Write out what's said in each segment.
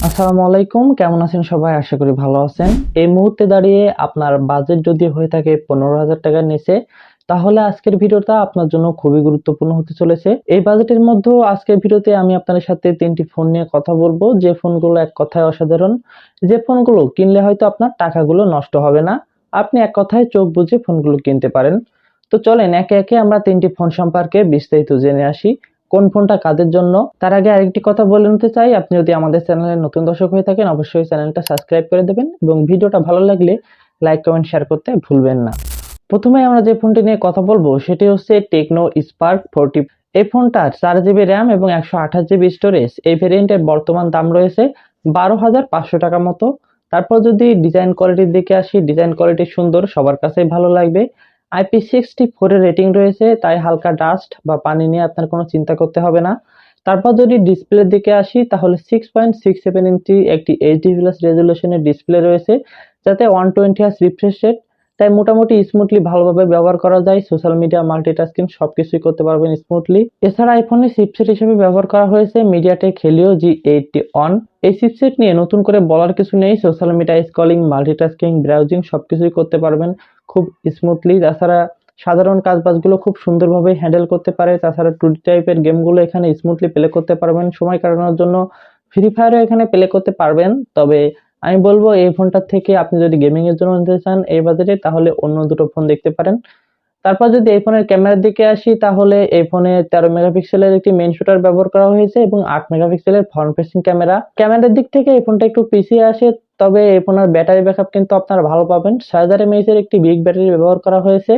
আসসালামু আলাইকুম, কেমন আছেন সবাই? আশা করি ভালো আছেন। এই মুহূর্তে দাঁড়িয়ে আপনার বাজেট যদি হয়ে থাকে 15,000 টাকার নিচে, তাহলে আজকের ভিডিওটা আপনার জন্য খুবই গুরুত্বপূর্ণ হতে চলেছে। এই বাজেটের মধ্যেও আজকের ভিডিওতে আমি আপনাদের সাথে 3টি ফোন নিয়ে কথা বলবো, যে ফোনগুলো এক কথায় অসাধারণ, যে ফোনগুলো কিনলে হয়তো আপনার টাকাগুলো নষ্ট হবে না। আপনি এক কথায় চোখ বুজে ফোনগুলো কিনতে পারেন। তো চলেন একে একে আমরা 3টি ফোন সম্পর্কে বিস্তারিত জেনে আসি। কোন ফোনটা কাদের জন্য। তার আগে আরেকটি কথা বলে নিতে চাই, আপনি যদি আমাদের চ্যানেলের নতুন দর্শক হয়ে থাকেন অবশ্যই চ্যানেলটা সাবস্ক্রাইব করে দেবেন এবং ভিডিওটা ভালো লাগলে লাইক কমেন্ট শেয়ার করতে ভুলবেন না। প্রথমে আমরা যে ফোনটি নিয়ে কথা বলবো সেটি হচ্ছে টেকনো স্পার্ক 40। এই ফোনটা 4GB র্যাম এবং 128GB স্টোরেজ। এই ভেরিয়েন্টের বর্তমান দাম রয়েছে 12,500 টাকা মতো। তারপর যদি ডিজাইন কোয়ালিটির দিকে আসি, ডিজাইন কোয়ালিটি সুন্দর, সবার কাছেই ভালো লাগবে। IP64 এর রেটিং রয়েছে, তাই হালকা ডাস্ট বা পানি নিয়ে আপনার কোনো চিন্তা করতে হবে না। তারপর যদি ডিসপ্লের দিকে আসি, তাহলে 6.67 ইঞ্চি একটি এইচডি প্লাস রেজুলেশনের ডিসপ্লে রয়েছে, যাতে 120 হার্জ রিফ্রেশ রেট, তাই মোটামুটি স্মুথলি ভালোভাবে ব্যবহার করা যায়। সোশ্যাল মিডিয়া, মাল্টিটাস্কিং সবকিছুই করতে পারবেন স্মুথলি। এছাড়া আইফোনে চিপসেট হিসেবে ব্যবহার করা হয়েছে মিডিয়াটেক হেলিও G80 অন। এই চিপসেট নিয়ে নতুন করে বলার কিছু নেই। Social media scrolling, multitasking, browsing সবকিছুই করতে পারবেন খুব স্মুথলি। তাছাড়া সাধারণ কাজবাজগুলো খুব সুন্দরভাবে হ্যান্ডেল করতে পারে। তাছাড়া 2D টাইপের গেমগুলো এখানে স্মুথলি প্লে করতে পারবেন। সময় কাটানোর জন্য ফ্রি ফায়ারও এখানে প্লে করতে পারবেন। তবে আমি বলবো এই ফোনটার থেকে আপনি যদি গেমিং এর জন্য নিতে চান এই বাজেটে, তাহলে অন্য দুটো ফোন দেখতে পারেন। তারপর যদি এই ফোনের ক্যামেরার দিকে আসি, তাহলে এই ফোনে 13 মেগাপিক্সেলের একটি মেইন শুটার ব্যবহার করা হয়েছে এবং 8 মেগাপিক্সেলের ফ্রন্ট ফেসিং ক্যামেরা। ক্যামেরার দিক থেকে এই ফোনটা একটু পিছিয়ে আসে, তবে এই ফোনের ব্যাটারি ব্যাকআপ কিন্তু আপনারা ভালো পাবেন। 6000 mAh এর একটি বিগ ব্যাটারি ব্যবহার করা হয়েছে,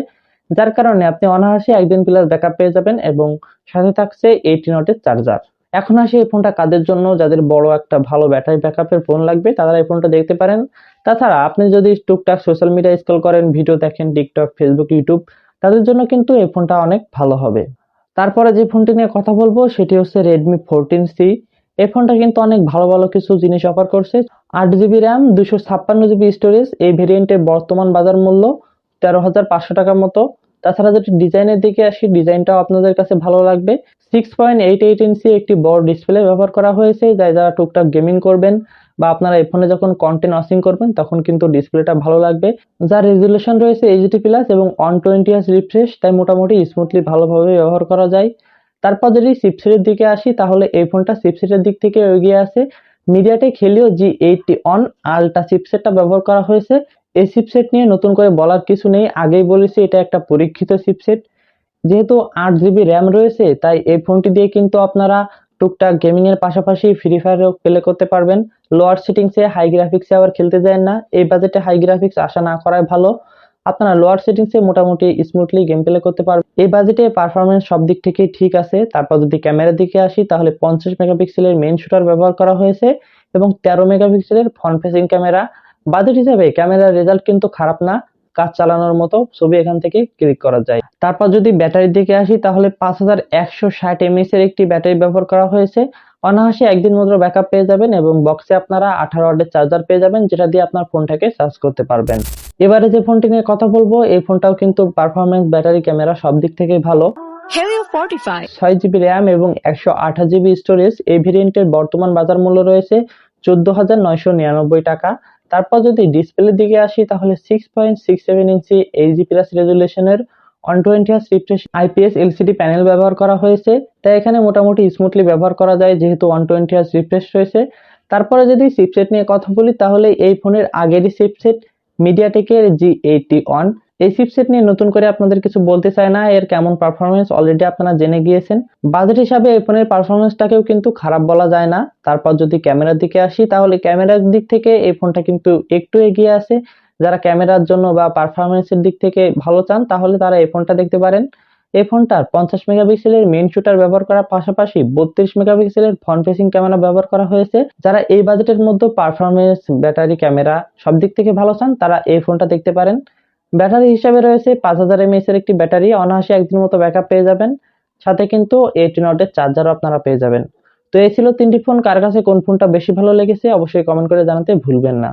যার কারণে আপনি অনায়াসে 1 দিন প্লাস ব্যাকআপ পেয়ে যাবেন এবং সাথে থাকছে 80 ওয়াটের চার্জার। এখন আসি এই ফোনটা কাদের জন্য। যাদের বড় একটা ভালো ব্যাটারি ব্যাকআপের ফোন লাগবে তারা এই ফোনটা দেখতে পারেন। তাছাড়া আপনি যদি টুকটাক সোশ্যাল মিডিয়া স্ক্রল করেন, ভিডিও দেখেন টিকটক, ফেসবুক, ইউটিউব, তাদের জন্য কিন্তু এই ফোনটা অনেক ভালো হবে। তারপরে যে ফোনটি নিয়ে কথা বলবো সেটি হচ্ছে Redmi 14C। এই ফোনটা কিন্তু অনেক ভালো ভালো কিছু জিনিস অফার করছে। 8GB RAM, 256GB storage. এই ভেরিয়েন্টের বর্তমান বাজার মূল্য 13,500 টাকার মতো। তাছাড়া যদি ডিজাইনের দিকে আসি, ডিজাইনটাও আপনাদের কাছে ভালো লাগবে। 6.88 ইঞ্চি একটি বড় ডিসপ্লে ব্যবহার করা হয়েছে, যারা টুকটাক গেমিং করবেন বা আপনারা এই ফোনে যখন কন্টেন্ট ওয়াচিং করবেন তখন কিন্তু ডিসপ্লেটা ভালো লাগবে। যার রেজুলেশন রয়েছে এইচডি প্লাস এবং 120 হার্জ রিফ্রেশ, তাই মোটামুটি স্মুথলি ভালোভাবে ব্যবহার করা যায়। তারপর যদি চিপসেটের দিকে আসি, তাহলে এই ফোনটা চিপসেটের দিক থেকে এগিয়ে আছে। MediaTek Helio G80 on ultra চিপসেটটা ব্যবহার করা হয়েছে। এই চিপসেট নিয়ে নতুন করে বলার কিছু নেই, আগেই বলেছি এটা একটা পরীক্ষিত চিপসেট। যেহেতু 8GB র্যাম রয়েছে, তাই এই ফোনটি দিয়ে কিন্তু আপনারা টুকটাক গেমিং এর পাশাপাশি ফ্রি ফায়ারও প্লে করতে পারবেন। লোয়ার সেটিংসে হাই গ্রাফিক্সে আবার খেলতে যায় না, এই বাজেটে হাই গ্রাফিক্স আশা না করাই ভালো। আপনারা লোয়ার সেটিংসে মোটামুটি স্মুথলি গেম প্লে করতে পারবেন। এই বাজেটে পারফরমেন্স সব দিক থেকেই ঠিক আছে। তারপর যদি ক্যামেরার দিকে আসি, তাহলে 50 মেগাপিক্সেলের মেইন শুটার ব্যবহার করা হয়েছে এবং 13 মেগাপিক্সেলের ফ্রন্ট ফেসিং ক্যামেরা। বাজেট হিসেবে ক্যামেরার রেজাল্ট কিন্তু খারাপ না, কাজ চালানোর মতো ছবি এখান থেকে ক্লিক করা যায়। তারপর যদি ব্যাটারির দিকে আসি, তাহলে 5160 mAh এর একটি ব্যাটারি ব্যবহার করা হয়েছে। অনায়াসে 1 দিন মতো ব্যাকআপ পেয়ে যাবেন এবং বক্সে আপনারা 18 ওয়াটের চার্জার পেয়ে যাবেন, যেটা দিয়ে আপনার ফোনটাকে চার্জ করতে পারবেন। এবারে যে ফোনটি নিয়ে কথা বলবো, এই ফোনটাও কিন্তু পারফরমেন্স, ব্যাটারি, ক্যামেরা সব দিক থেকেই ভালো। Helio 45 6GB র্যাম এবং 128GB স্টোরেজ। এই ভেরিয়েন্টের বর্তমান বাজার মূল্য রয়েছে 14,999 টাকা। তারপর যদি ডিসপ্লের দিকে আসি, তাহলে 6.67 ইঞ্চি এইচডি প্লাস রেজুলেশনের 120 hertz refresh IPS LCD panel ব্যবহার করা হয়েছে, তাই এখানে মোটামুটি স্মুথলি ব্যবহার করা যায় যেহেতু 120 হার্জ রিফ্রেশ রয়েছে। তারপরে যদি চিপসেট নিয়ে কথা বলি, তাহলে এই ফোনের আগেরই চিপসেট মিডিয়াটেকের G80 অন। এই চিপসেট নিয়ে নতুন করে আপনাদের কিছু বলতে চাই না, এর কেমন পারফরমেন্স অলরেডি আপনারা জেনে গিয়েছেন। বাজেট হিসাবে এই ফোনের পারফরমেন্সটাকেও কিন্তু খারাপ বলা যায় না। তারপর যদি ক্যামেরার দিকে আসি, তাহলে ক্যামেরার দিক থেকে এই ফোনটা কিন্তু একটু এগিয়ে আছে। যারা ক্যামেরার জন্য বা পারফরমেন্সের দিক থেকে ভালো চান, তাহলে তারা এই ফোনটা দেখতে পারেন। এই ফোনটার 50 মেগাপিক্সেলের মেইন শুটার ব্যবহার করার পাশাপাশি 32 মেগাপিক্সেলের ফ্রন্ট ফেসিং ক্যামেরা ব্যবহার করা হয়েছে। যারা এই বাজেটের মধ্যে পারফরমেন্স, ব্যাটারি, ক্যামেরা সব দিক থেকে ভালো চান, তারা এই ফোনটা দেখতে পারেন। ব্যাটারি হিসাবে রয়েছে 5000 mAh এর একটি ব্যাটারি, অনায়াসে 1 দিনের মতো ব্যাকআপ পেয়ে যাবেন। সাথে কিন্তু 18 ওয়াটের চার্জারও আপনারা পেয়ে যাবেন। তো এই ছিল 3টি ফোন। কার কাছে কোন ফোনটা বেশি ভালো লেগেছে অবশ্যই কমেন্ট করে জানাতে ভুলবেন না।